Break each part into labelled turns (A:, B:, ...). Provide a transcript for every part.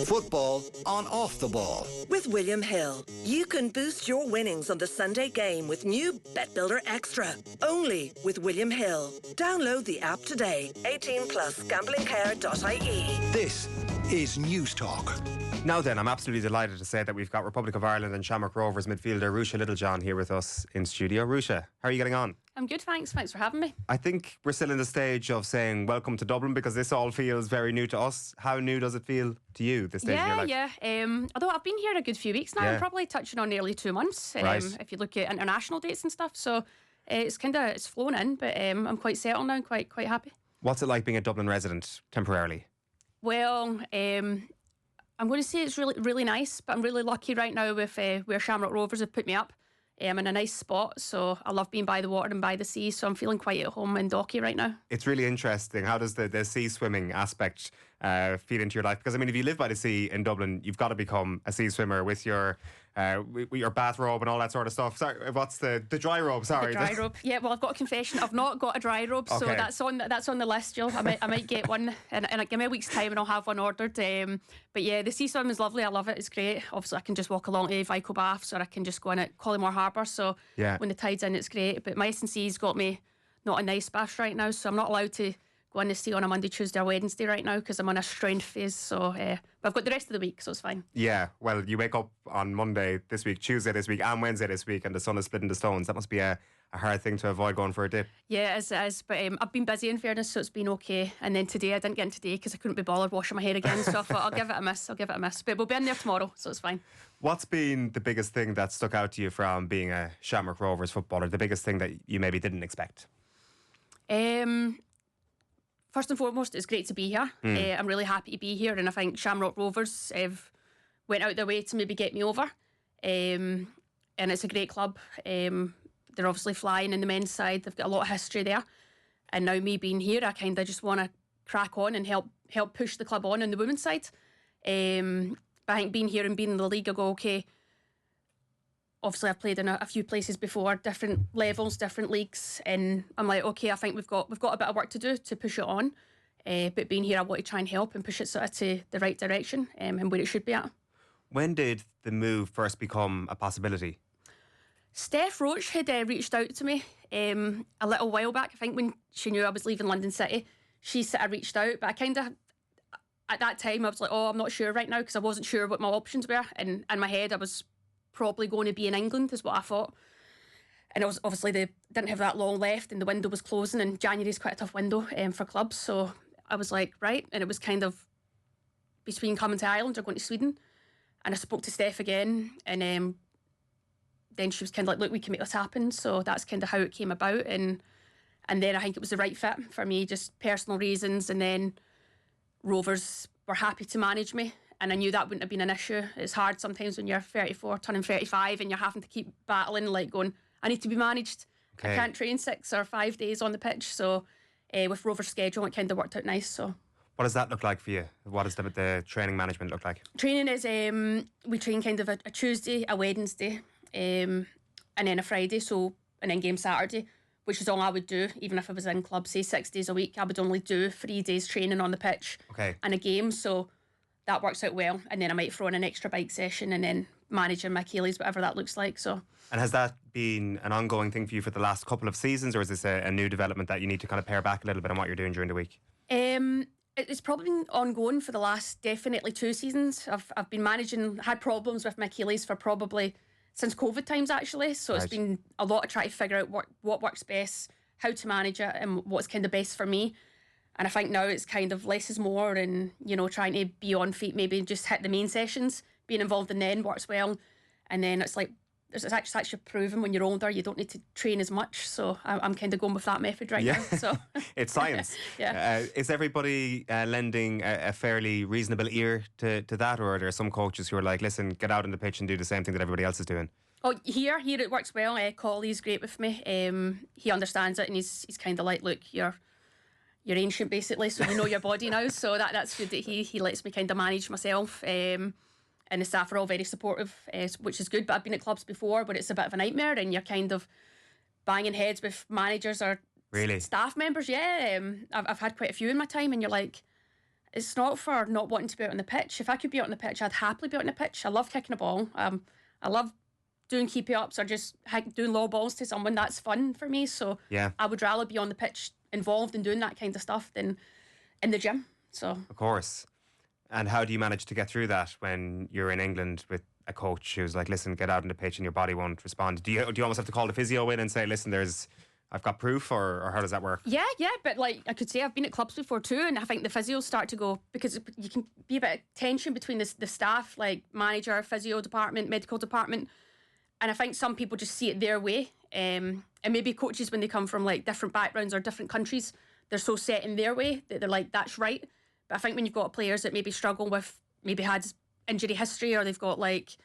A: Football on Off the Ball.
B: With William Hill, you can boost your winnings on the Sunday game with new Bet Builder Extra. Only with William Hill. Download the app today. 18 plus gamblingcare.ie.
A: This is News Talk.
C: Now then, I'm absolutely delighted to say that we've got Republic of Ireland and Shamrock Rovers midfielder Ruesha Littlejohn here with us in studio. Ruesha, how are you getting on?
D: I'm good, thanks. Thanks for having me.
C: I think we're still in the stage of saying welcome to Dublin because this all feels very new to us. How new does it feel to you, this stage of your life?
D: Yeah. Although I've been here a good few weeks now,
C: Yeah.
D: I'm probably touching on nearly 2 months.
C: Right.
D: If you look at international dates and stuff, so it's flown in, but I'm quite settled now and quite happy.
C: What's it like being a Dublin resident temporarily?
D: Well, I'm going to say it's really nice, but I'm really lucky right now with where Shamrock Rovers have put me up. I'm in a nice spot, so I love being by the water and by the sea, so I'm feeling quite at home in Docky right now.
C: It's really interesting. How does the sea swimming aspect feed into your life? Because, I mean, if you live by the sea in Dublin, you've got to become a sea swimmer with your bathrobe and all that sort of stuff. Sorry, what's the dry robe? Sorry.
D: The dry robe. Yeah, well, I've got a confession. I've not got a dry robe, so
C: Okay.
D: that's on the list, Jill. I might get one, and give me a week's time and I'll have one ordered. But yeah, the sea swim is lovely. I love it. It's great. Obviously, I can just walk along to Vico Baths, or I can just go in at Collymore Harbour. So
C: Yeah.
D: when the tide's in, it's great. But my S&C's got me not a nice bath right now, so I'm not allowed to go in the sea on a Monday, Tuesday or Wednesday right now because I'm on a strength phase. So but I've got the rest of the week, so it's fine.
C: Yeah, well, you wake up on Monday this week, Tuesday this week, and Wednesday this week, and the sun is split into stones. That must be a hard thing to avoid going for a dip.
D: Yeah, it is. But I've been busy in fairness, so it's been okay. And then today, I didn't get in today because I couldn't be bothered washing my hair again. So I thought I'll give it a miss. But we'll be in there tomorrow, so it's fine.
C: What's been the biggest thing that stuck out to you from being a Shamrock Rovers footballer? The biggest thing that you maybe didn't expect?
D: First and foremost, it's great to be here. I'm really happy to be here, and I think Shamrock Rovers have went out their way to maybe get me over. And it's a great club. They're obviously flying in the men's side. They've got a lot of history there. And now me being here, I kind of just want to crack on and help push the club on the women's side. But I think being here and being in the league, I go, okay, obviously I've played in a few places before, different levels, different leagues, and I'm like, okay, I think we've got a bit of work to do to push it on. But being here, I want to try and help and push it sort of to the right direction and where it should be at.
C: When did the move first become a possibility?
D: Steph Roach had reached out to me a little while back. I think when she knew I was leaving London City, she sort of reached out. But I kind of, at that time, I was like, oh, I'm not sure right now because I wasn't sure what my options were. And in my head, I was probably going to be in England is what I thought. And it was obviously they didn't have that long left and the window was closing, and January is quite a tough window for clubs. So I was like, right. And it was kind of between coming to Ireland or going to Sweden. And I spoke to Steph again, and then she was kind of like, look, we can make this happen. So that's kind of how it came about. And then I think it was the right fit for me, just personal reasons. And then Rovers were happy to manage me. And I knew that wouldn't have been an issue. It's hard sometimes when you're 34, turning 35, and you're having to keep battling, like going, I need to be managed. Okay. I can't train 6 or 5 days on the pitch. So with Rovers' schedule, it kind of worked out nice. So
C: what does that look like for you? What does the training management look like?
D: Training is, we train kind of a Tuesday, a Wednesday, and then a Friday, so an in-game Saturday, which is all I would do. Even if I was in club, say 6 days a week, I would only do 3 days training on the pitch and a game. So that works out well. And then I might throw in an extra bike session and then managing my Achilles, whatever that looks like. So. And
C: has that been an ongoing thing for you for the last couple of seasons, or is this a new development that you need to kind of pare back a little bit on what you're doing during the week?
D: It's probably been ongoing for the last definitely 2 seasons. I've been managing, had problems with my Achilles for probably since COVID times actually. So It's been a lot of trying to figure out what works best, how to manage it, and what's kind of best for me. And I think now it's kind of less is more, and trying to be on feet, maybe just hit the main sessions, being involved in then works well. And then it's like it's actually proven when you're older you don't need to train as much. So I'm kind of going with that method right now. So
C: it's science.
D: Yeah.
C: Is everybody lending a fairly reasonable ear to that, or are there some coaches who are like, listen, get out on the pitch and do the same thing that everybody else is doing?
D: Oh, here it works well. Colley's great with me. He understands it, and he's kind of like, look, you're ancient basically, so you know your body now. So that's good that he lets me kind of manage myself. And the staff are all very supportive, which is good. But I've been at clubs before where it's a bit of a nightmare and you're kind of banging heads with managers or
C: really?
D: Staff members. Yeah, I've had quite a few in my time, and you're like, it's not for not wanting to be out on the pitch. If I could be out on the pitch, I'd happily be out on the pitch. I love kicking a ball. I love doing keepy ups or just doing low balls to someone. That's fun for me. So
C: Yeah.
D: I would rather be on the pitch involved in doing that kind of stuff than in the gym. So
C: Of course. And how do you manage to get through that when you're in England with a coach who's like, listen, get out on the pitch and your body won't respond? Do you almost have to call the physio in and say, listen, I've got proof, or how does that work?
D: yeah, but like I could say I've been at clubs before too, and I think the physios start to go, because you can be a bit of tension between the staff, like manager, physio department, medical department, and I think some people just see it their way, and maybe coaches, when they come from like different backgrounds or different countries, they're so set in their way that they're like, that's right. But I think when you've got players that maybe struggle with, maybe had injury history, or they've got like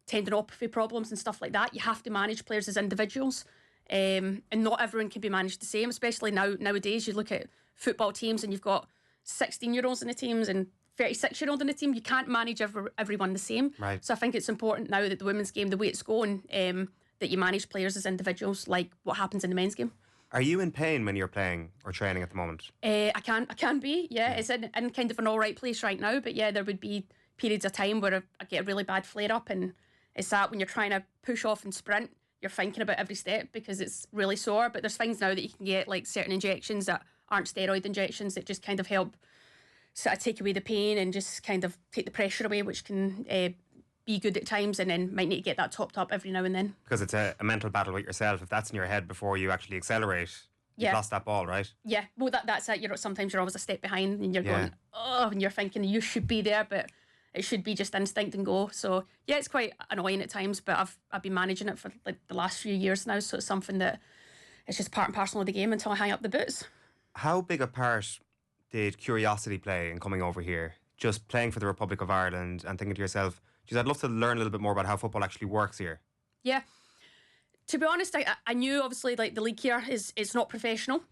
D: tendinopathy problems and stuff like that, you have to manage players as individuals. And not everyone can be managed the same, especially nowadays. You look at football teams and you've got 16-year-olds in the teams and 36-year-old in the team. You can't manage everyone the same.
C: Right.
D: So I think it's important now that the women's game, the way it's going, that you manage players as individuals, like what happens in the men's game.
C: Are you in pain when you're playing or training at the moment?
D: I can be, yeah. It's in kind of an all right place right now, but yeah, there would be periods of time where I get a really bad flare up, and it's that when you're trying to push off and sprint, you're thinking about every step because it's really sore. But there's things now that you can get, like certain injections that aren't steroid injections, that just kind of help sort of take away the pain and just kind of take the pressure away, which can be good at times, and then might need to get that topped up every now and then.
C: Because it's a mental battle with yourself. If that's in your head before you actually accelerate, you've lost that ball, right?
D: Yeah, well, that's it. Sometimes you're always a step behind and you're going, oh, and you're thinking you should be there, but it should be just instinct and go. So yeah, it's quite annoying at times, but I've been managing it for like the last few years now, so it's something that it's just part and parcel of the game until I hang up the boots.
C: How big a part did curiosity play in coming over here? Just playing for the Republic of Ireland and thinking to yourself, geez, I'd love to learn a little bit more about how football actually works here.
D: Yeah. To be honest, I knew obviously like the league here it's not professional.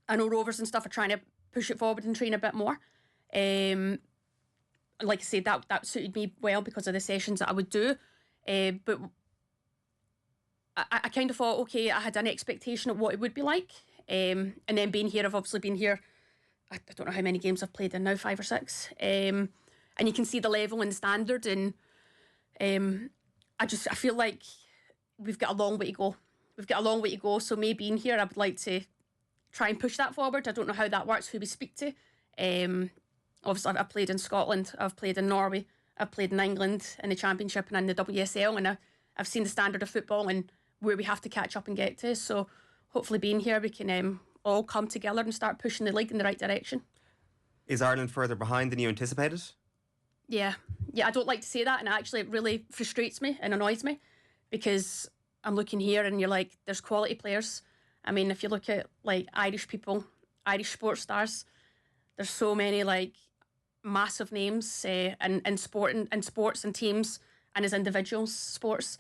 D: I know Rovers and stuff are trying to push it forward and train a bit more. Like I said, that suited me well because of the sessions that I would do. But I kind of thought, okay, I had an expectation of what it would be like. And then being here, I've obviously been here, I don't know how many games I've played in now, 5 or 6. And you can see the level and standard. And I feel like we've got a long way to go. So me being here, I would like to try and push that forward. I don't know how that works, who we speak to. Obviously, I've played in Scotland, I've played in Norway, I've played in England in the Championship and in the WSL, and I've seen the standard of football and where we have to catch up and get to. So hopefully being here, we can all come together and start pushing the league in the right direction.
C: Is Ireland further behind than you anticipated?
D: Yeah, I don't like to say that, and actually it really frustrates me and annoys me because I'm looking here and you're like, there's quality players. I mean, if you look at like Irish people, Irish sports stars, there's so many like massive names in sports and teams and as individuals sports,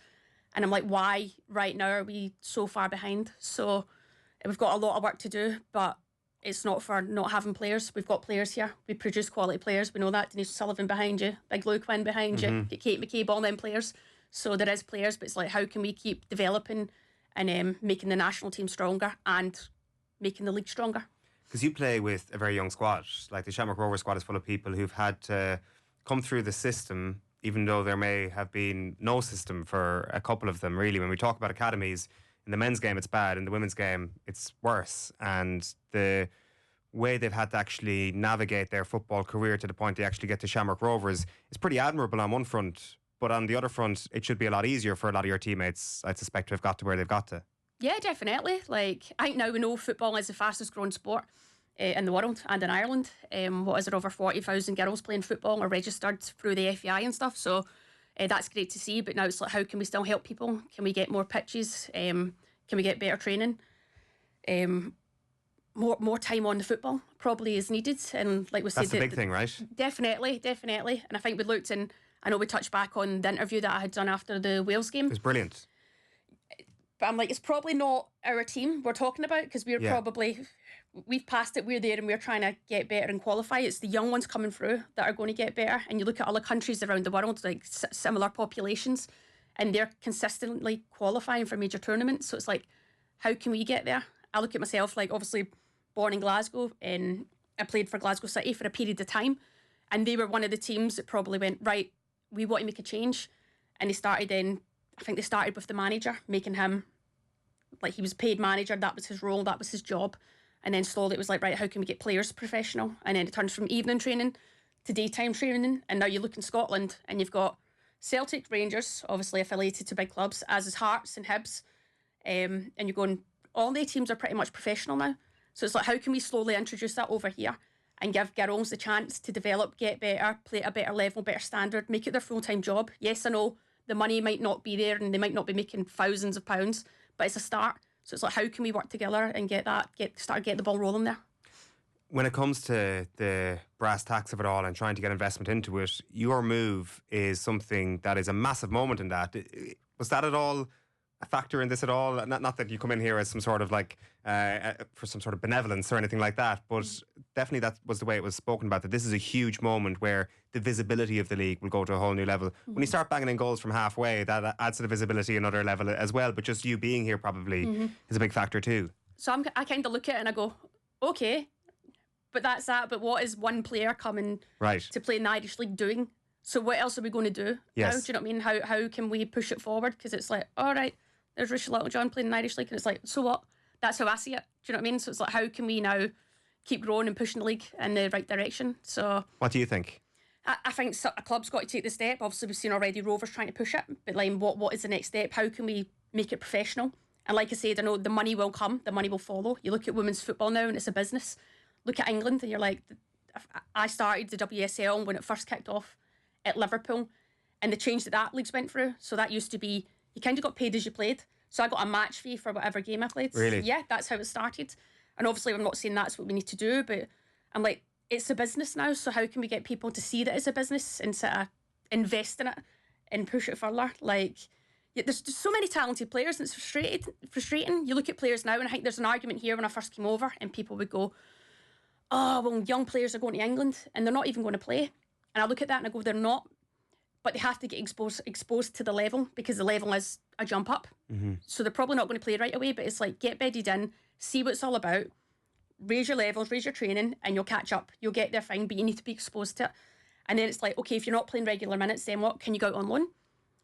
D: and I'm like, why right now are we so far behind? So we've got a lot of work to do, but it's not for not having players. We've got players here. We produce quality players. We know that. Denise Sullivan behind you, Big Lou Quinn behind you, get Kate McCabe, all them players. So there is players, but it's like, how can we keep developing and making the national team stronger and making the league stronger?
C: Because you play with a very young squad. Like the Shamrock Rovers squad is full of people who've had to come through the system, even though there may have been no system for a couple of them, really. When we talk about academies, in the men's game it's bad, in the women's game it's worse. And the way they've had to actually navigate their football career to the point they actually get to Shamrock Rovers is pretty admirable on one front. But on the other front, it should be a lot easier for a lot of your teammates, I suspect, to have got to where they've got to.
D: Yeah, definitely. Like, I think now we know football is the fastest growing sport in the world and in Ireland. What is there, over 40,000 girls playing football or registered through the FEI and stuff. So that's great to see. But now it's like, how can we still help people? Can we get more pitches? Can we get better training? More time on the football probably is needed. And like we said,
C: that's the big thing, right?
D: Definitely. And I think we looked, and I know we touched back on the interview that I had done after the Wales game.
C: It was brilliant.
D: But I'm like, it's probably not our team we're talking about, because we've passed it, we're there and we're trying to get better and qualify. It's the young ones coming through that are going to get better. And you look at other countries around the world, like similar populations, and they're consistently qualifying for major tournaments. So it's like, how can we get there? I look at myself, like obviously born in Glasgow, and I played for Glasgow City for a period of time, and they were one of the teams that probably went, right, we want to make a change. And they started then, I think they started with the manager, making him, like, he was paid manager, that was his role, that was his job. And then slowly it was like, right, how can we get players professional? And then it turns from evening training to daytime training. And now you look in Scotland and you've got Celtic, Rangers, obviously affiliated to big clubs, as is Hearts and Hibs. And you're going, all the teams are pretty much professional now. So it's like, how can we slowly introduce that over here and give girls the chance to develop, get better, play at a better level, better standard, make it their full-time job? Yes, I know the money might not be there and they might not be making thousands of pounds, but it's a start. So it's like, how can we work together and start getting the ball rolling there?
C: When it comes to the brass tacks of it all and trying to get investment into it, your move is something that is a massive moment in that. Was that at all a factor in this at all? Not that you come in here as some sort of like, for some sort of benevolence or anything like that, but definitely that was the way it was spoken about, that this is a huge moment where the visibility of the league will go to a whole new level. When you start banging in goals from halfway, that adds to the visibility another level as well, but just you being here probably is a big factor too.
D: So I kind of look at it and I go, okay, but that's that. But what is one player coming to play in the Irish League doing? So what else are we going to do?
C: Yes.
D: Now? Do you know what I mean? How can we push it forward? Because it's like, all right, there's Ruesha Littlejohn playing in the Irish League, and it's like, so what? That's how I see it. Do you know what I mean? So it's like, how can we now keep growing and pushing the league in the right direction? So
C: what do you think?
D: I think a club's got to take the step. Obviously, we've seen already Rovers trying to push it, but like, what is the next step? How can we make it professional? And like I said, I know the money will come, the money will follow. You look at women's football now, and it's a business. Look at England, and you're like, I started the WSL when it first kicked off at Liverpool, and the change that league's went through. So that used to be, you kind of got paid as you played. So I got a match fee for whatever game I played.
C: Really?
D: Yeah, that's how it started. And obviously I'm not saying that's what we need to do, but I'm like, it's a business now, so how can we get people to see that it's a business and sort of invest in it and push it further? Like, there's just so many talented players, and it's frustrating. You look at players now, and I think there's an argument here when I first came over, and people would go, oh, well, young players are going to England and they're not even going to play. And I look at that and I go, they're not, but they have to get exposed to the level, because the level is a jump up. So they're probably not going to play right away, but it's like, get bedded in, see what it's all about, raise your levels, raise your training, and you'll catch up. You'll get there fine, but you need to be exposed to it. And then it's like, okay, if you're not playing regular minutes, then what? Can you go out on loan?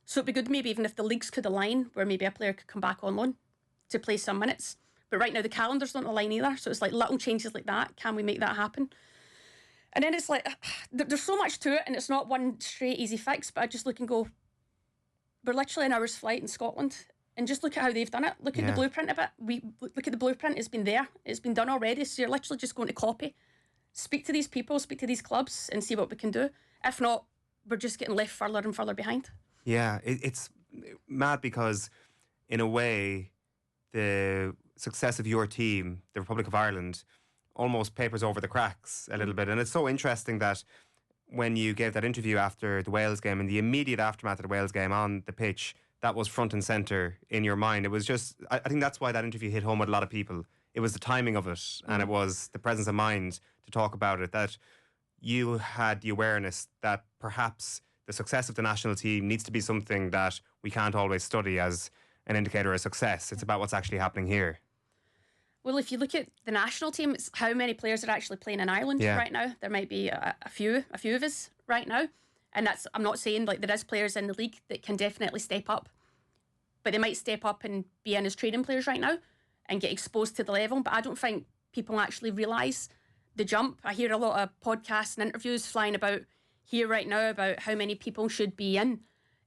D: So it'd be good maybe even if the leagues could align, where maybe a player could come back on loan to play some minutes. But right now the calendars don't align either. So it's like little changes like that. Can we make that happen? And then it's like, there's so much to it, and it's not one straight easy fix, but I just look and go, we're literally an hour's flight in Scotland, and just look at how they've done it. Look at the blueprint of it. Look at the blueprint. It's been there. It's been done already. So you're literally just going to copy. Speak to these people, speak to these clubs, and see what we can do. If not, we're just getting left further and further behind.
C: Yeah, it's mad because, in a way, the success of your team, the Republic of Ireland, almost papers over the cracks a little bit. And it's so interesting that when you gave that interview after the Wales game, in the immediate aftermath of the Wales game on the pitch, that was front and centre in your mind. It was just, I think that's why that interview hit home with a lot of people. It was the timing of it, and it was the presence of mind to talk about it, that you had the awareness that perhaps the success of the national team needs to be something that we can't always study as an indicator of success. It's about what's actually happening here.
D: Well, if you look at the national team, it's how many players are actually playing in Ireland right now. There might be a few of us right now. And that's, I'm not saying like there is players in the league that can definitely step up, but they might step up and be in as training players right now and get exposed to the level. But I don't think people actually realise the jump. I hear a lot of podcasts and interviews flying about here right now about how many people should be in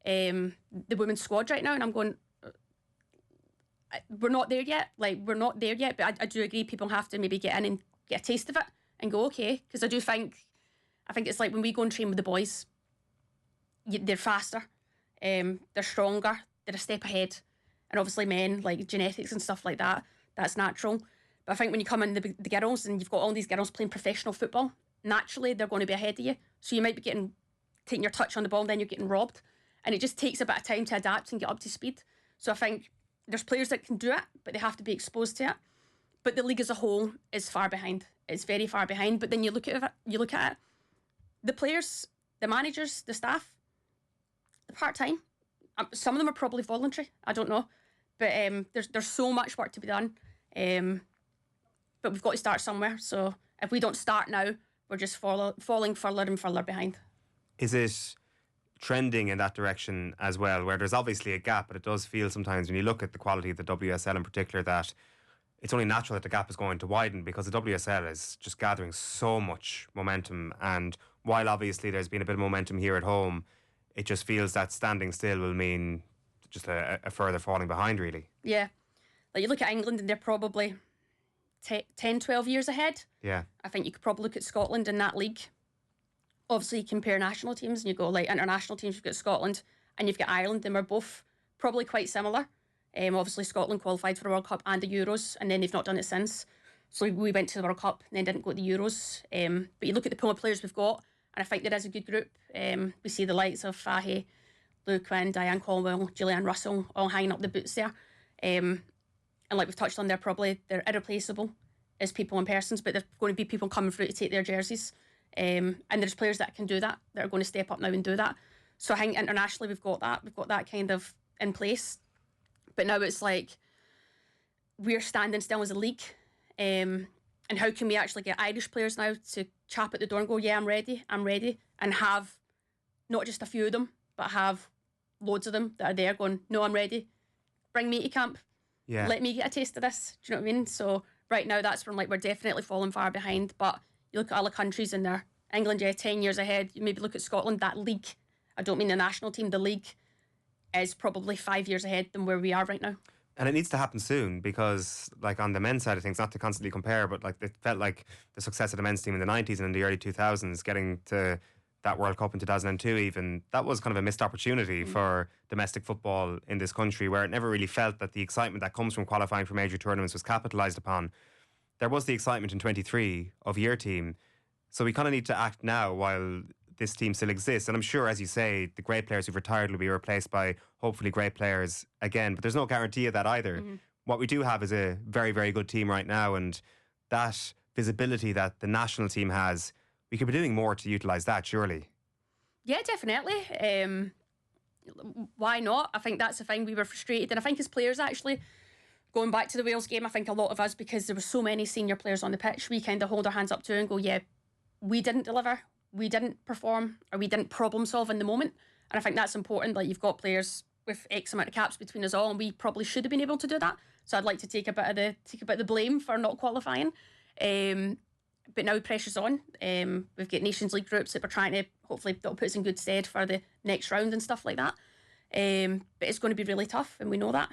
D: the women's squad right now. And I'm going, we're not there yet. Like, we're not there yet. But I do agree people have to maybe get in and get a taste of it and go, okay. Because I think it's like when we go and train with the boys, they're faster, they're stronger, they're a step ahead. And obviously men, like genetics and stuff like that, that's natural. But I think when you come in the girls and you've got all these girls playing professional football, naturally they're going to be ahead of you. So you might be taking your touch on the ball, and then you're getting robbed. And it just takes a bit of time to adapt and get up to speed. So I think there's players that can do it, but they have to be exposed to it. But the league as a whole is far behind. It's very far behind. But then you look at it, the players, the managers, the staff, the part-time, some of them are probably voluntary. I don't know. But there's so much work to be done. But we've got to start somewhere. So if we don't start now, we're just falling further and further behind.
C: Is it trending in that direction as well, where there's obviously a gap, but it does feel sometimes when you look at the quality of the WSL in particular that it's only natural that the gap is going to widen, because the WSL is just gathering so much momentum, and while obviously there's been a bit of momentum here at home, it just feels that standing still will mean just a further falling behind, really.
D: Yeah. Like, you look at England and they're probably 10, 12 years ahead.
C: Yeah.
D: I think you could probably look at Scotland in that league. Obviously, you compare national teams and you go, like, international teams, you've got Scotland and you've got Ireland, and we're both probably quite similar. Obviously, Scotland qualified for the World Cup and the Euros, and then they've not done it since. So we went to the World Cup and then didn't go to the Euros. But you look at the pool of players we've got, and I think there is a good group. We see the likes of Fahey, Louise Quinn, Diane Caldwell, Gillian Russell, all hanging up the boots there. And like we've touched on, they're irreplaceable as people and persons, but there's going to be people coming through to take their jerseys. And there's players that can do that are going to step up now and do that. So I think internationally we've got that kind of in place. But now it's like we're standing still as a league. And how can we actually get Irish players now to chap at the door and go, yeah, I'm ready, and have not just a few of them, but have loads of them that are there going, no, I'm ready. Bring me to camp.
C: Yeah.
D: Let me get a taste of this. Do you know what I mean? So right now that's when, like, we're definitely falling far behind. But you look at other countries and they're England, 10 years ahead. You maybe look at Scotland, that league. I don't mean the national team, the league is probably 5 years ahead than where we are right now.
C: And it needs to happen soon, because like on the men's side of things, not to constantly compare, but like it felt like the success of the men's team in the 90s and in the early 2000s, getting to that World Cup in 2002 even, that was kind of a missed opportunity for domestic football in this country, where it never really felt that the excitement that comes from qualifying for major tournaments was capitalised upon. There was the excitement in 23 of your team, so we kind of need to act now while this team still exists. And I'm sure, as you say, the great players who've retired will be replaced by hopefully great players again, but there's no guarantee of that either. What we do have is a very, very good team right now, and that visibility that the national team has, we could be doing more to utilise that, surely.
D: Yeah, definitely. Why not? I think that's the thing. We were frustrated, and I think as players, actually, going back to the Wales game, I think a lot of us, because there were so many senior players on the pitch, we kind of hold our hands up to and go, yeah, we didn't deliver, we didn't perform, or we didn't problem solve in the moment. And I think that's important. Like, you've got players with X amount of caps between us all, and we probably should have been able to do that. So I'd like to take a bit of the blame for not qualifying. But now pressure's on. We've got Nations League groups that we're trying to, hopefully that'll put us in good stead for the next round and stuff like that. But it's going to be really tough, and we know that.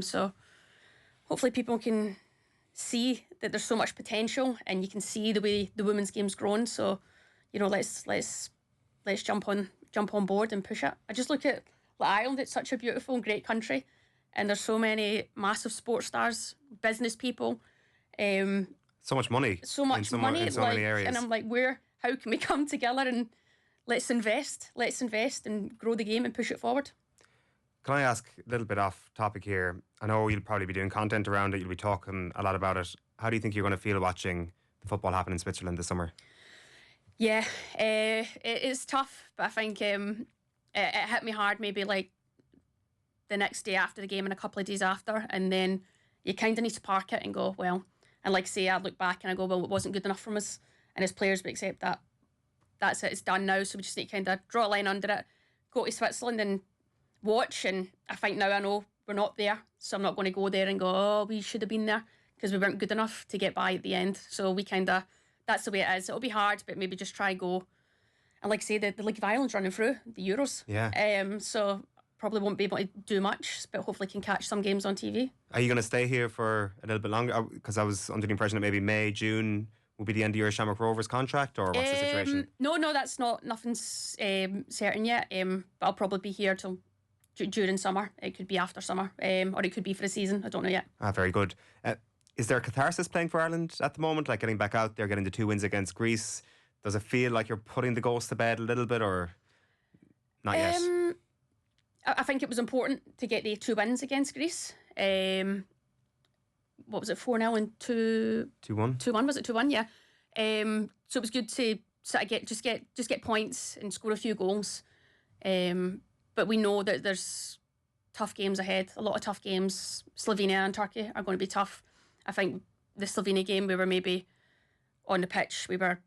D: So hopefully people can see that there's so much potential, and you can see the way the women's game's grown. So, you know, let's jump on board and push it. I just look at Ireland. It's such a beautiful and great country, and there's so many massive sports stars, business people.
C: So much money.
D: So much money
C: in so many areas.
D: And I'm like, how can we come together and let's invest and grow the game and push it forward.
C: Can I ask a little bit off topic here? I know you'll probably be doing content around it, you'll be talking a lot about it. How do you think you're going to feel watching the football happen in Switzerland this summer?
D: Yeah, it is tough, but I think it hit me hard maybe like the next day after the game and a couple of days after, and then you kind of need to park it and go, well, and like say I look back and I go, well, it wasn't good enough from us, and as players we accept that that's it, it's done now, so we just need to kind of draw a line under it, go to Switzerland and watch. And I think now I know we're not there, so I'm not going to go there and go, oh, we should have been there, because we weren't good enough to get by at the end. So we kind of, that's the way it is. It'll be hard, but maybe just try go. And like I say, the League of Ireland's running through the Euros.
C: Yeah.
D: So probably won't be able to do much, but hopefully can catch some games on TV.
C: Are you going to stay here for a little bit longer? Because I was under the impression that maybe May, June will be the end of your Shamrock Rovers contract, or what's the situation?
D: No, that's nothing's certain yet. But I'll probably be here till during summer. It could be after summer, or it could be for the season. I don't know yet.
C: Very good. Is there a catharsis playing for Ireland at the moment? Like getting back out there, getting the 2 wins against Greece? Does it feel like you're putting the ghost to bed a little bit, or not yet?
D: I think it was important to get the 2 wins against Greece. What was it, 4-0 and 2-1? 2-1, was it 2-1? Yeah. So it was good to sort of get points and score a few goals. But we know that there's tough games ahead, a lot of tough games. Slovenia and Turkey are going to be tough. I think the Slovenia game we were maybe on the pitch, we got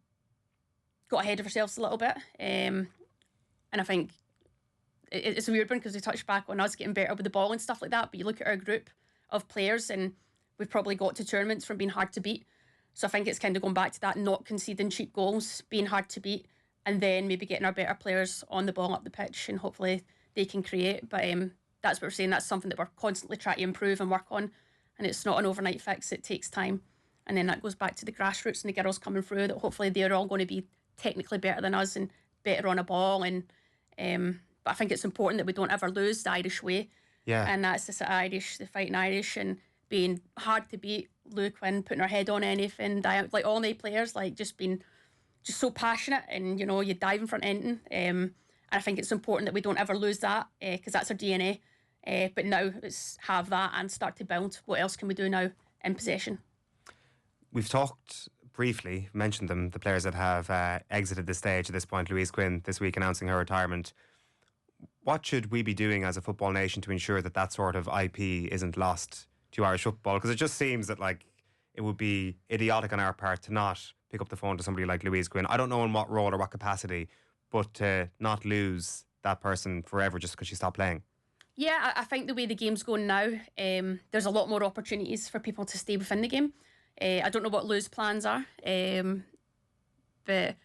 D: ahead of ourselves a little bit. And I think it's a weird one because we touched back on us getting better with the ball and stuff like that. But you look at our group of players and we've probably got to tournaments from being hard to beat. So I think it's kind of going back to that, not conceding cheap goals, being hard to beat, and then maybe getting our better players on the ball up the pitch and hopefully they can create. But that's what we're saying. That's something that we're constantly trying to improve and work on. And it's not an overnight fix. It takes time. And then that goes back to the grassroots and the girls coming through, that hopefully they're all going to be technically better than us and better on a ball. And but I think it's important that we don't ever lose the Irish way.
C: Yeah.
D: And that's the fighting Irish, and being hard to beat. Louise Quinn putting her head on anything, like all night players, like just being just so passionate, and you dive in front of anything. And I think it's important that we don't ever lose that, because that's our DNA. But now it's have that and start to build. What else can we do now in possession?
C: We've talked briefly, mentioned them, the players that have exited the stage at this point. Louise Quinn this week announcing her retirement. What should we be doing as a football nation to ensure that that sort of IP isn't lost to Irish football? Because it just seems that it would be idiotic on our part to not pick up the phone to somebody like Louise Quinn. I don't know in what role or what capacity, but to not lose that person forever just because she stopped playing.
D: Yeah, I think the way the game's going now, there's a lot more opportunities for people to stay within the game. I don't know what Lou's plans are, but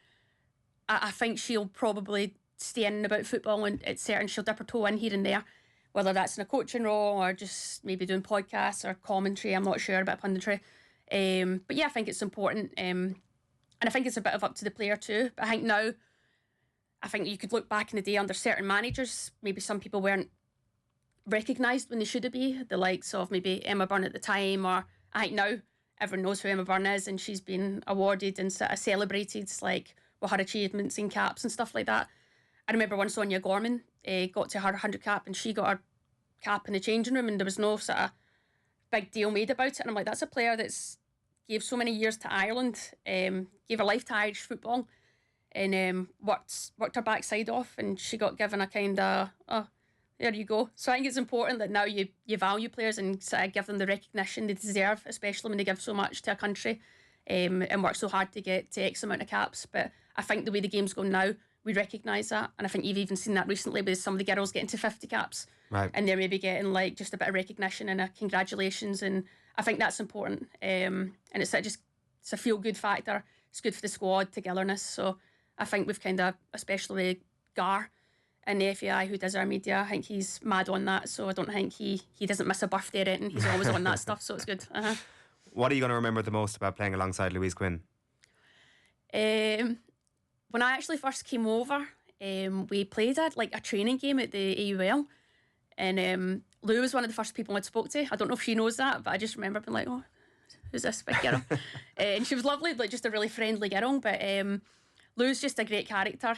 D: I think she'll probably stay in and about football, and it's certain she'll dip her toe in here and there, whether that's in a coaching role or just maybe doing podcasts or commentary. I'm not sure about punditry. But yeah, I think it's important. And I think it's a bit of up to the player too. But I think now, I think you could look back in the day under certain managers, maybe some people weren't recognised when they should be, the likes of maybe Emma Byrne at the time, or I think now everyone knows who Emma Byrne is, and she's been awarded and sort of celebrated like with her achievements in caps and stuff like that. I remember when Sonia Gorman got to her 100 cap, and she got her cap in the changing room, and there was no sort of big deal made about it. And I'm like, that's a player that's gave so many years to Ireland, gave her life to Irish football, and worked her backside off, and she got given a kind of, oh, there you go. So I think it's important that now you value players and sort of give them the recognition they deserve, especially when they give so much to a country, and work so hard to get to X amount of caps. But I think the way the game's going now, we recognise that, and I think you've even seen that recently with some of the girls getting to 50 caps,
C: right? And
D: they're maybe getting like just a bit of recognition and a congratulations, and I think that's important. And it's a feel good factor. It's good for the squad, togetherness. So I think we've kind of, especially with Gar in the FAI who does our media, I think he's mad on that. So I don't think he doesn't miss a birthday or anything. He's always on that stuff. So it's good.
C: What are you going to remember the most about playing alongside Louise Quinn?
D: When I actually first came over, we played a training game at the AUL, and Lou was one of the first people I'd spoke to. I don't know if she knows that, but I just remember being like, oh, who's this big girl? And she was lovely, like just a really friendly girl. But Lou's just a great character.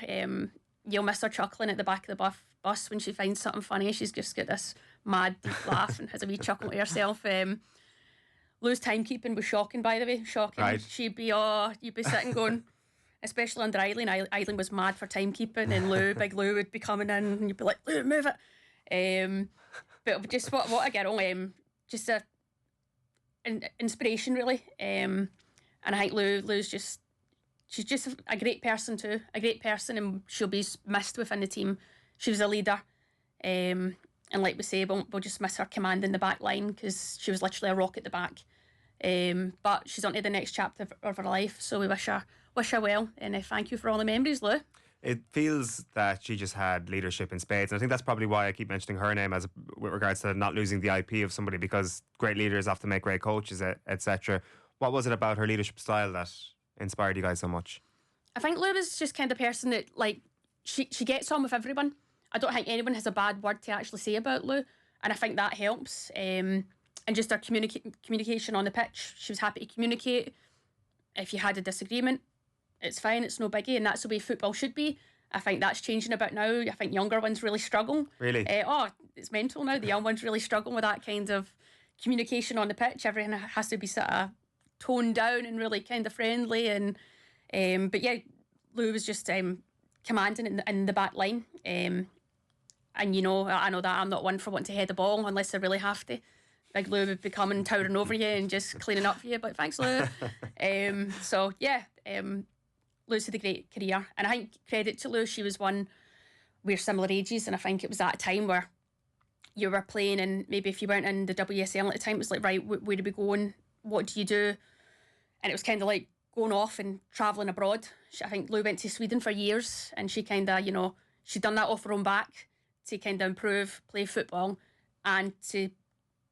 D: You'll miss her chuckling at the back of the bus when she finds something funny. She's just got this mad deep laugh and has a wee chuckle to herself. Lou's timekeeping was shocking, by the way, shocking.
C: Right.
D: You'd be sitting going, especially under Eileen. Eileen was mad for timekeeping, and Big Lou would be coming in, and you'd be like, Lou, move it. But just what a girl, just an inspiration really. And I think Lou's she's just a great person too, and she'll be missed within the team. She was a leader, and like we say, we'll just miss her command in the back line, because she was literally a rock at the back. But she's on to the next chapter of her life, so we wish her well, and thank you for all the memories, Lou.
C: It feels that she just had leadership in spades, and I think that's probably why I keep mentioning her name with regards to not losing the IP of somebody, because great leaders often make great coaches, etc. What was it about her leadership style that inspired you guys so much?
D: I think Lou was just kind of person that, like, she gets on with everyone. I don't think anyone has a bad word to actually say about Lou, and I think that helps. And just her communication on the pitch, she was happy to communicate. If you had a disagreement, it's fine, it's no biggie, and that's the way football should be. I think that's changing a bit now. I think younger ones really struggle.
C: Really?
D: It's mental now. The young ones really struggle with that kind of communication on the pitch. Everything has to be sort of toned down and really kind of friendly. And but yeah, Lou was just commanding in the back line. And I know that I'm not one for wanting to head the ball unless I really have to. Big Lou would be coming, towering over you and just cleaning up for you. But thanks, Lou. So yeah, Lou's had a great career, and I think credit to Lou. She was one. We're similar ages, and I think it was at a time where you were playing, and maybe if you weren't in the WSL at the time, it was like, right, where do we go? What do you do? And it was kind of like going off and travelling abroad. I think Lou went to Sweden for years, and she kind of, she'd done that off her own back to kind of improve, play football, and to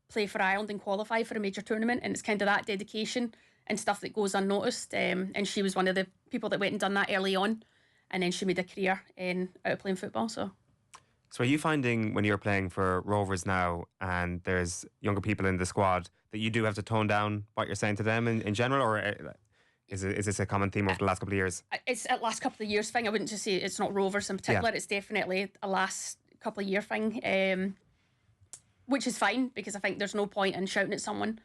D: play for Ireland and qualify for a major tournament. And it's kind of that dedication and stuff that goes unnoticed. And she was one of the people that went and done that early on, and then she made a career out of playing football. So
C: are you finding when you're playing for Rovers now and there's younger people in the squad that you do have to tone down what you're saying to them in general, or is this a common theme over the last couple of years?
D: It's a last couple of years thing. I wouldn't just say it's not Rovers in particular.
C: Yeah.
D: It's definitely a last couple of year thing, which is fine, because I think there's no point in shouting at someone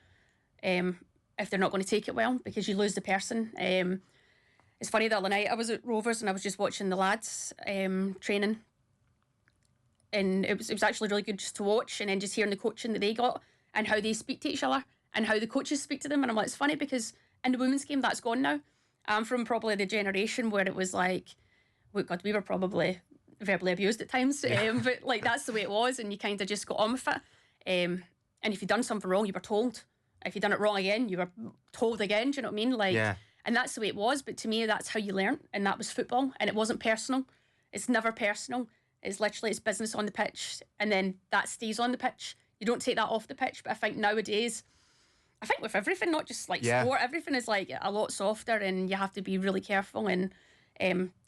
D: if they're not going to take it well, because you lose the person. It's funny, the other night I was at Rovers and I was just watching the lads training, and it was actually really good just to watch, and then just hearing the coaching that they got and how they speak to each other and how the coaches speak to them. And I'm like, it's funny because in the women's game, that's gone now. I'm from probably the generation where it was like, oh God, we were probably verbally abused at times, but like that's the way it was, and you kind of just got on with it. And if you'd done something wrong, you were told. If you'd done it wrong again, you were told again. Do you know what I mean? Like, and that's the way it was. But to me, that's how you learn, and that was football, and it wasn't personal. It's never personal. It's literally, it's business on the pitch, and then that stays on the pitch. You don't take that off the pitch. But I think nowadays, I think with everything, not just like sport, everything is like a lot softer, and you have to be really careful. And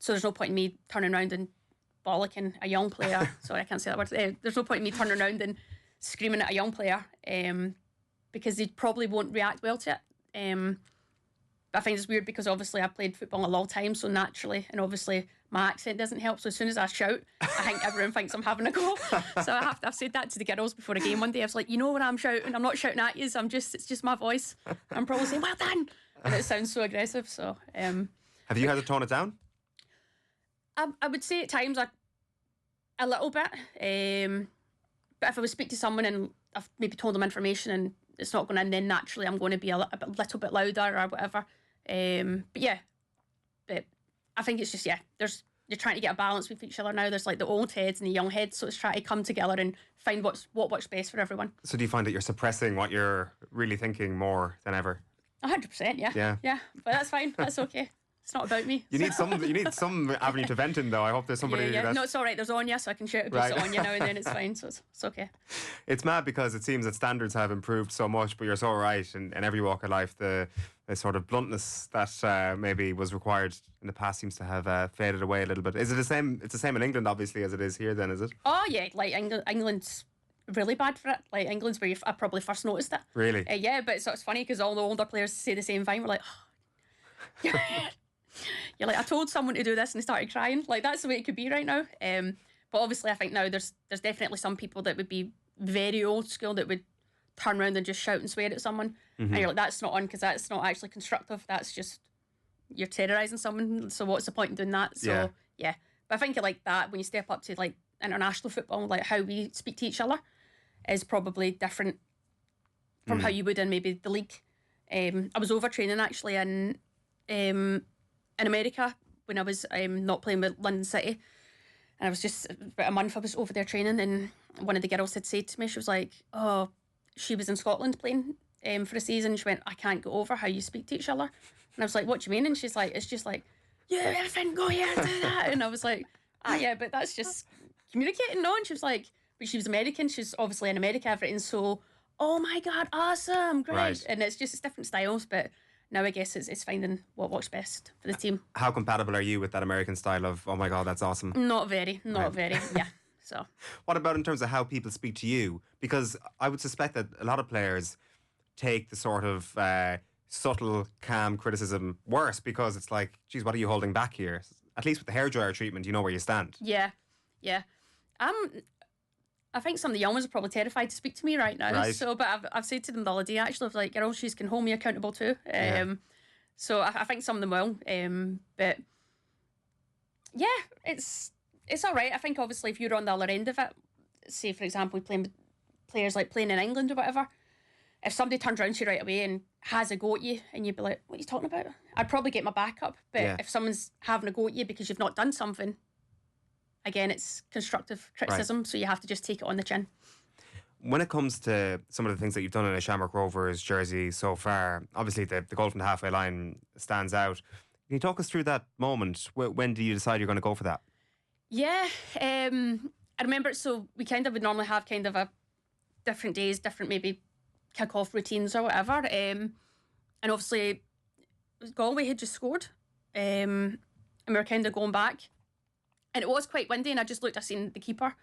D: so there's no point in me turning around and bollocking a young player. Sorry, I can't say that word. There's no point in me turning around and screaming at a young player because they probably won't react well to it. But I find it's weird because obviously I played football a long time, so naturally, and obviously my accent doesn't help. So as soon as I shout, I think everyone thinks I'm having a go. So I've said that to the girls before a game one day. I was like, when I'm shouting, I'm not shouting at you. It's just my voice. I'm probably saying, well done. And it sounds so aggressive. So
C: have you had to tone it down?
D: I would say at times a little bit. But if I would speak to someone and I've maybe told them information and it's not going in, then naturally I'm going to be a little bit louder or whatever. But I think it's just, you're trying to get a balance with each other now. There's like the old heads and the young heads, so it's trying to come together and find what works best for everyone. So
C: do you find that you're suppressing what you're really thinking more than ever?
D: 100%, yeah. But that's fine. That's okay. It's not about me.
C: You need some avenue to vent in, though. I hope there's somebody.
D: Yeah. No, it's all right. There's Anya, so I can shout abuse at Anya now and then. It's fine. So it's okay.
C: It's mad because it seems that standards have improved so much, but you're so right. In every walk of life, the sort of bluntness that maybe was required in the past seems to have faded away a little bit. Is it the same? It's the same in England, obviously, as it is here. Then, is it?
D: Oh yeah, like England's really bad for it. Like England's where I probably first noticed it.
C: Really?
D: Yeah, but it's funny because all the older players say the same thing. We're like, oh. You're like, I told someone to do this and they started crying. Like that's the way it could be right now. But obviously I think now there's definitely some people that would be very old school that would turn around and just shout and swear at someone. And you're like, that's not on, because that's not actually constructive. That's just, you're terrorising someone. So what's the point in doing that? So yeah. But I think like that, when you step up to like international football, like how we speak to each other is probably different from how you would in maybe the league. I was over training actually in America when I was not playing with London City, and I was just about a month I was over there training, and one of the girls had said to me, she was like, oh, she was in Scotland playing for a season. She went, I can't get over how you speak to each other. And I was like, what do you mean? And she's like, it's just like, yeah, everything, go here and do that. And I was like, yeah, but that's just communicating, no? And she was like, but she was American, she's obviously in America, everything's so, oh my God, awesome, great. Right. And it's different styles, but now I guess it's finding what works best for the team.
C: How compatible are you with that American style of, oh my God, that's awesome?
D: Not very, yeah. So,
C: what about in terms of how people speak to you? Because I would suspect that a lot of players take the sort of subtle, calm criticism worse, because it's like, geez, what are you holding back here? At least with the hairdryer treatment, you know where you stand.
D: Yeah. I think some of the young ones are probably terrified to speak to me right now. Right. So, but I've said to them the other day, actually, I was like, girls, she's can hold me accountable too. So I think some of them will. But yeah, it's all right. I think obviously if you're on the other end of it, say for example, playing with players like playing in England or whatever, if somebody turns around to you right away and has a go at you, and you'd be like, what are you talking about? I'd probably get my back up. But if someone's having a go at you because you've not done something, again, it's constructive criticism, so you have to just take it on the chin.
C: When it comes to some of the things that you've done in a Shamrock Rovers jersey so far, obviously the goal from the halfway line stands out. Can you talk us through that moment? When do you decide you're going to go for that?
D: Yeah, I remember, so we kind of would normally have kind of a different days, different maybe kick-off routines or whatever. And obviously, Galway had just scored, and we were kind of going back. And it was quite windy, and I just looked, I seen the keeper,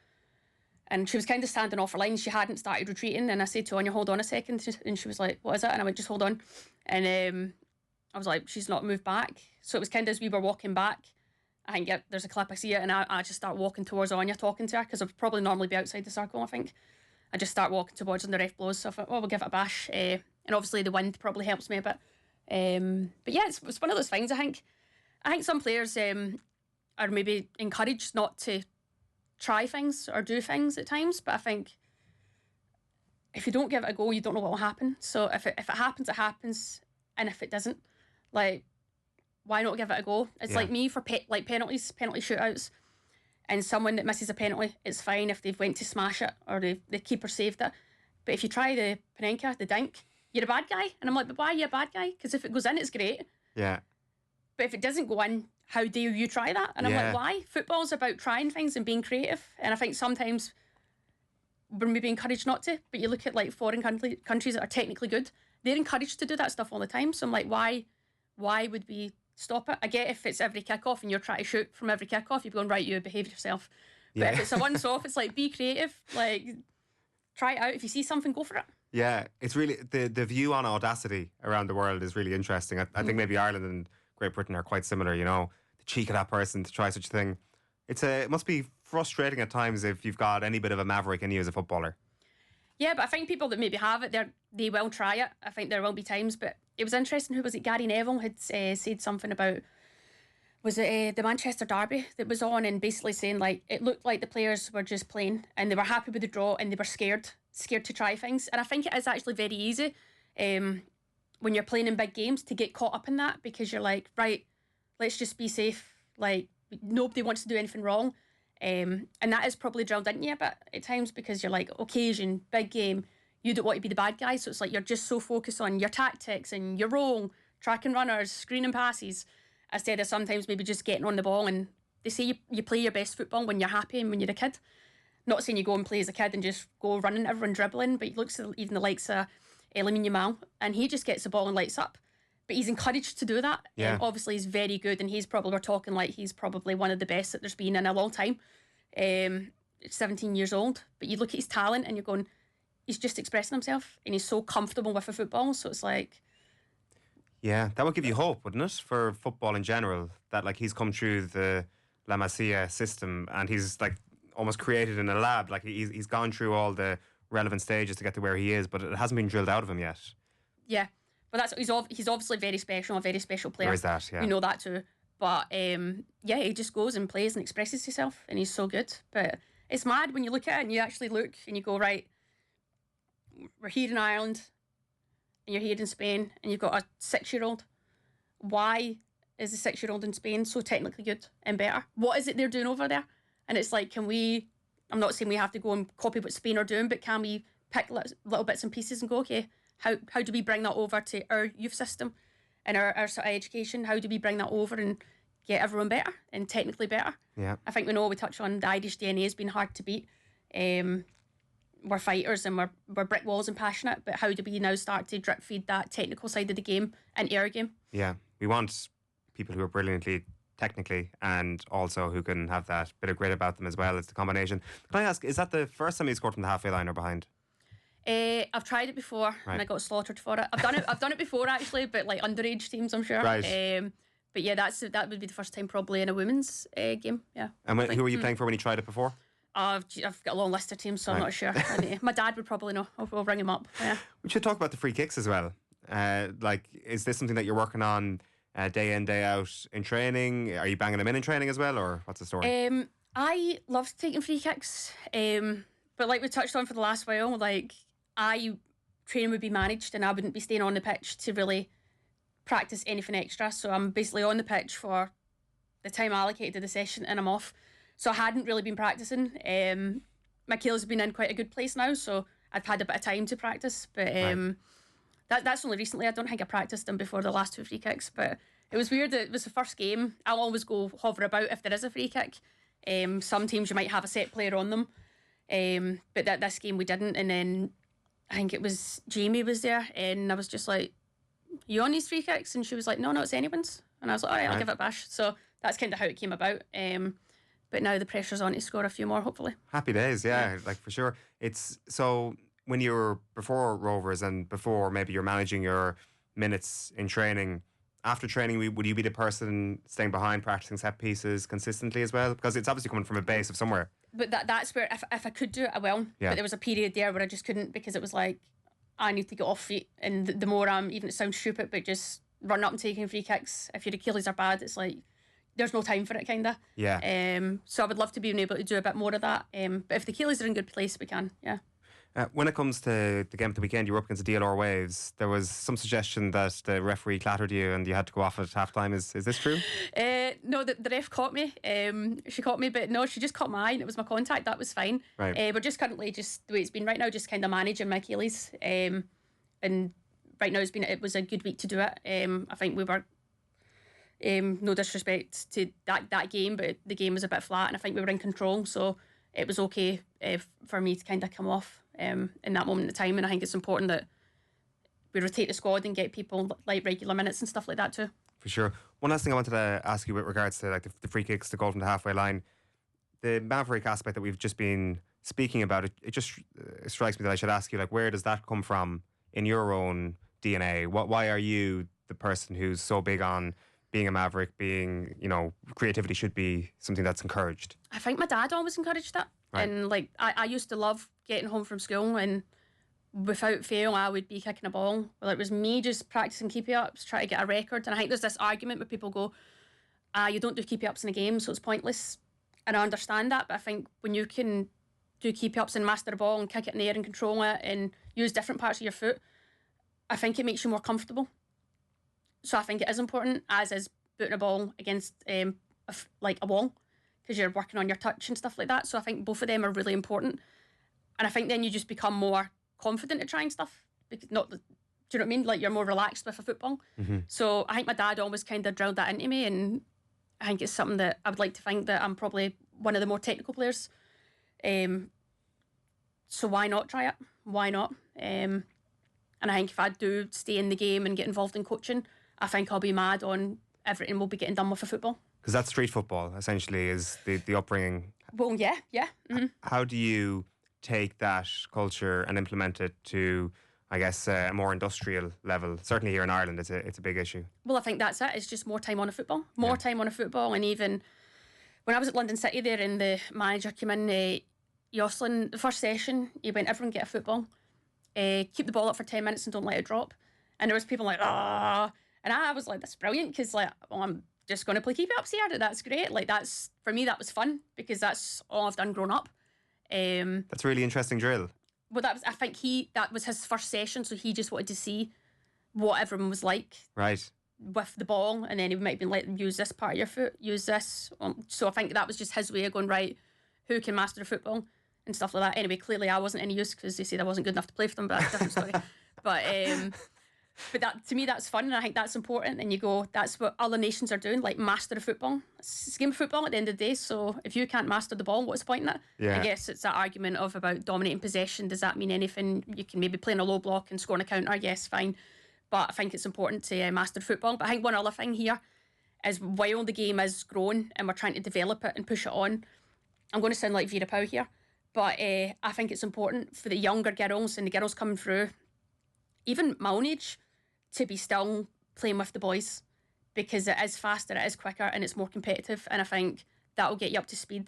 D: and she was kind of standing off her line. She hadn't started retreating, and I said to Anya, hold on a second, and she was like, what is it? And I went, just hold on. And I was like, she's not moved back. So it was kind of as we were walking back, I think there's a clip, I see it, and I just start walking towards Anya, talking to her, because I'd probably normally be outside the circle, I think. I just start walking towards her and the ref blows, so I thought, well, we'll give it a bash. And obviously the wind probably helps me a bit. But yeah, it's one of those things, I think some players are maybe encouraged not to try things or do things at times, but I think if you don't give it a go, you don't know what will happen. So if it happens, it happens, and if it doesn't, like, why not give it a go? It's like me for penalty shootouts, and someone that misses a penalty, it's fine if they've went to smash it or the keeper saved it. But if you try the Panenka, the dink, you're a bad guy. And I'm like, but why are you a bad guy? Because if it goes in, it's great. Yeah. But if it doesn't go in, how dare you try that? And I'm like, why? Football's about trying things and being creative. And I think sometimes we're maybe encouraged not to. But you look at like foreign countries that are technically good, they're encouraged to do that stuff all the time. So I'm like, why would we stop it? I get if it's every kick-off and you're trying to shoot from every kick-off, you're going, right, you behave yourself. But if it's a once-off, it's like, be creative. Like, try it out. If you see something, go for it. Yeah, it's really, the view on audacity around the world is really interesting. I think maybe Ireland and Great Britain are quite similar, you know, the cheek of that person to try such a thing. It must be frustrating at times if you've got any bit of a maverick in you as a footballer. Yeah, but I think people that maybe have it, they will try it. I think there will be times, but it was interesting. Who was it? Gary Neville had said something about, was it the Manchester derby that was on, and basically saying like it looked like the players were just playing and they were happy with the draw and they were scared to try things. And I think it is actually very easy when you're playing in big games to get caught up in that, because you're like, right, let's just be safe. Like, nobody wants to do anything wrong. And that is probably drilled into you a bit at times, because you're like, occasion, big game, you don't want to be the bad guy. So it's like you're just so focused on your tactics and your role, tracking runners, screening passes, instead of sometimes maybe just getting on the ball. And they say you play your best football when you're happy and when you're a kid. Not saying you go and play as a kid and just go running, everyone dribbling, but you look at even the likes of Lamine Yamal, and he just gets the ball and lights up. But he's encouraged to do that. Yeah. Obviously, he's very good, and we're talking like he's probably one of the best that there's been in a long time. 17 years old. But you look at his talent and you're going, he's just expressing himself, and he's so comfortable with the football. So it's like... Yeah, that would give you hope, wouldn't it, for football in general, that like he's come through the La Masia system and he's like almost created in a lab. Like he's gone through all the relevant stages to get to where he is, but it hasn't been drilled out of him yet. Yeah. But he's obviously very special, a very special player. There is that, yeah. We know that too. But yeah, he just goes and plays and expresses himself, and he's so good. But it's mad when you look at it and you actually look and you go, right, we're here in Ireland and you're here in Spain and you've got a 6-year-old. Why is the 6-year-old in Spain so technically good and better? What is it they're doing over there? And it's like, I'm not saying we have to go and copy what Spain are doing, but can we pick little bits and pieces and go, okay, how do we bring that over to our youth system and our sort of education? How do we bring that over and get everyone better and technically better? Yeah. I think we touch on the Irish DNA has been hard to beat. We're fighters and we're brick walls and passionate, but how do we now start to drip feed that technical side of the game into our game? Yeah, we want people who are brilliantly technically and also who can have that bit of grit about them as well. It's the combination. Can I ask, is that the first time you scored from the halfway line or behind? I've tried it before, and I got slaughtered for it. I've done it before actually, but like underage teams, I'm sure. Right. But yeah, that would be the first time probably in a women's game. Yeah. And who were you playing for when you tried it before? I've got a long list of teams, so I'm not sure. My dad would probably know. We'll ring him up. Yeah. We should talk about the free kicks as well. Like, is this something that you're working on day in, day out in training? Are you banging them in training as well, or what's the story? I love taking free kicks, but like we touched on for the last while, like I training would be managed and I wouldn't be staying on the pitch to really practice anything extra. So I'm basically on the pitch for the time allocated to the session and I'm off. So I hadn't really been practicing. My Achilles have been in quite a good place now, so I've had a bit of time to practice. But that's only recently. I don't think I practiced them before the last 2 free kicks. But it was weird. It was the first game. I'll always go hover about if there is a free kick. Some teams you might have a set player on them. But this game we didn't. And then I think it was Jamie was there and I was just like, you on these free kicks? And she was like, no, it's anyone's. And I was like, all right, I'll give it a bash. So that's kind of how it came about. But now the pressure's on to score a few more, hopefully.
C: Happy days, yeah, like for sure. It's so when you were before Rovers and before maybe you're managing your minutes in training, after training, would you be the person staying behind practicing set pieces consistently as well? Because it's obviously coming from a base of somewhere.
D: But that's where, if I could do it, I will.
C: Yeah.
D: But there was a period there where I just couldn't because it was like, I need to get off feet. And the more even it sounds stupid, but just running up and taking free kicks, if your Achilles are bad, it's like, there's no time for it, kind of.
C: Yeah.
D: So I would love to be able to do a bit more of that. But if the Achilles are in good place, we can, yeah.
C: When it comes to the game at the weekend, you were up against the DLR Waves. There was some suggestion that the referee clattered you and you had to go off at half time. Is this true?
D: No, the ref caught me. She caught me, but no, she just caught my eye and it was my contact. That was fine.
C: Right.
D: We're just currently, just the way it's been right now, just kind of managing my Achilles. And right now it was a good week to do it. I think we were, no disrespect to that game, but the game was a bit flat and I think we were in control. So it was okay for me to kind of come off in that moment of time. And I think it's important that we rotate the squad and get people like regular minutes and stuff like that too.
C: For sure. One last thing I wanted to ask you with regards to like the free kicks, the goal from the halfway line, the maverick aspect that we've just been speaking about, it just strikes me that I should ask you, like, where does that come from in your own DNA? Why are you the person who's so big on being a maverick, being, creativity should be something that's encouraged?
D: I think my dad always encouraged that. Right. And like I used to love getting home from school and without fail I would be kicking a ball. Well, it was me just practicing keepy-ups, trying to get a record. And I think there's this argument where people go, you don't do keepy-ups in a game, so it's pointless. And I understand that, but I think when you can do keepy-ups and master the ball and kick it in the air and control it and use different parts of your foot, I think it makes you more comfortable. So I think it is important, as is booting a ball against a wall, because you're working on your touch and stuff like that. So I think both of them are really important. And I think then you just become more confident at trying stuff. Do you know what I mean? Like, you're more relaxed with a football. Mm-hmm. So I think my dad always kind of drilled that into me, and I think it's something that I would like to think that I'm probably one of the more technical players. So why not try it? Why not? And I think if I do stay in the game and get involved in coaching, I think I'll be mad on everything we'll be getting done with the football. Because
C: that's street football, essentially, is the upbringing.
D: Well, yeah. Mm-hmm.
C: How do you take that culture and implement it to, I guess, a more industrial level? Certainly here in Ireland, it's a big issue.
D: Well, I think that's it. It's just more time on a football. Time on a football. And even when I was at London City there and the manager came in, Jocelyn, the first session, he went, everyone get a football. Keep the ball up for 10 minutes and don't let it drop. And there was people like, ah. And I was like, that's brilliant, because I'm just going to play keep-ups here. That's great. Like, that's, for me, that was fun, because that's all I've done growing up.
C: That's a really interesting drill.
D: Well, I think that was his first session, so he just wanted to see what everyone was like.
C: Right.
D: With the ball, and then he might have been like, use this part of your foot, use this. So I think that was just his way of going, right, who can master the football and stuff like that. Anyway, clearly I wasn't any use, because they said I wasn't good enough to play for them, but that's a different story. But that, to me, that's fun, and I think that's important. And you go, that's what other nations are doing, like master the football. It's a game of football at the end of the day, so if you can't master the ball, what's the point in it?
C: Yeah.
D: I guess it's that argument about dominating possession. Does that mean anything? You can maybe play in a low block and score on a counter, yes, fine. But I think it's important to master football. But I think one other thing here is, while the game is growing and we're trying to develop it and push it on, I'm going to sound like Vera Pauw here, but I think it's important for the younger girls and the girls coming through, even my own age, to be still playing with the boys, because it is faster, it is quicker, and it's more competitive. And I think that will get you up to speed.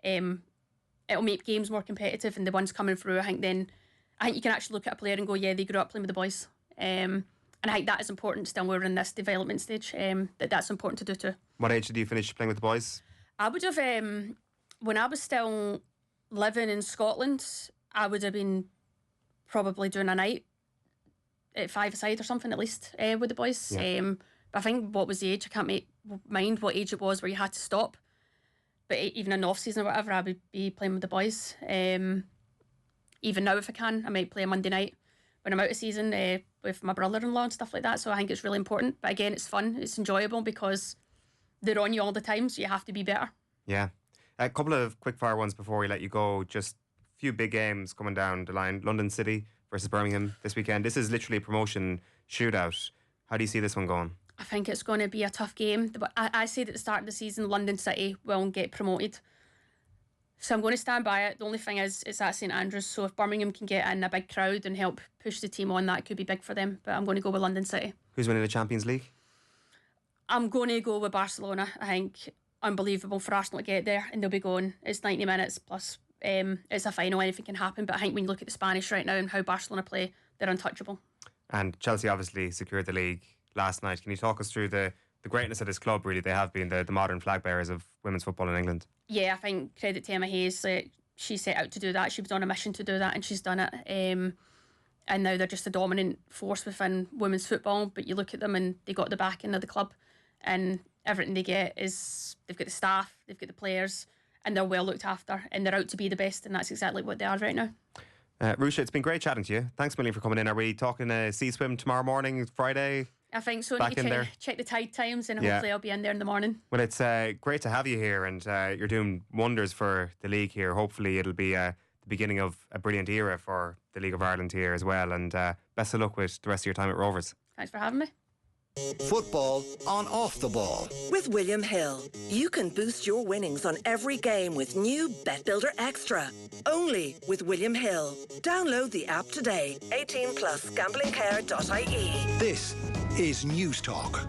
D: It'll make games more competitive, and the ones coming through, I think you can actually look at a player and go, yeah, they grew up playing with the boys. And I think that is important still. We're in this development stage, that's important to do too.
C: What age did you finish playing with the boys?
D: I would have, when I was still living in Scotland, I would have been probably doing a night at 5-a-side or something at least with the boys.
C: Yeah.
D: But I think what was the age? I can't mind what age it was where you had to stop. But even in the off-season or whatever, I would be playing with the boys. Even now, if I can, I might play a Monday night when I'm out of season with my brother-in-law and stuff like that. So I think it's really important. But again, it's fun. It's enjoyable because they're on you all the time, so you have to be better.
C: Yeah. A couple of quick-fire ones before we let you go. Just a few big games coming down the line. London City versus Birmingham this weekend. This is literally a promotion shootout. How do you see this one going?
D: I think it's going to be a tough game. But I said at the start of the season, London City will get promoted. So I'm going to stand by it. The only thing is, it's at St Andrews. So if Birmingham can get in a big crowd and help push the team on, that could be big for them. But I'm going to go with London City.
C: Who's winning the Champions League?
D: I'm going to go with Barcelona. I think unbelievable for Arsenal to get there, and they'll be going. It's 90 minutes plus. It's a final. Anything can happen. But I think when you look at the Spanish right now and how Barcelona play, they're untouchable. And
C: Chelsea obviously secured the league last night. Can you talk us through the greatness of this club? Really, they have been the modern flag bearers of women's football in England. Yeah, I think credit to Emma Hayes. She set out to do that. She was on a mission to do that, and she's done it. And now they're just a dominant force within women's football. But you look at them and they got the backing of the club, and everything they get is they've got the staff, they've got the players, and they're well looked after, and they're out to be the best, and that's exactly what they are right now. Ruesha, it's been great chatting to you. Thanks a million for coming in. Are we talking sea swim tomorrow morning, Friday? I think so. Back in there. Check the tide times, and hopefully I'll be in there in the morning. Well, it's great to have you here, and you're doing wonders for the league here. Hopefully it'll be the beginning of a brilliant era for the League of Ireland here as well, and best of luck with the rest of your time at Rovers. Thanks for having me.
A: Football on Off the Ball.
B: With William Hill, you can boost your winnings on every game with new Bet Builder Extra. Only with William Hill. Download the app today. 18 plus gamblingcare.ie.
A: This is News Talk.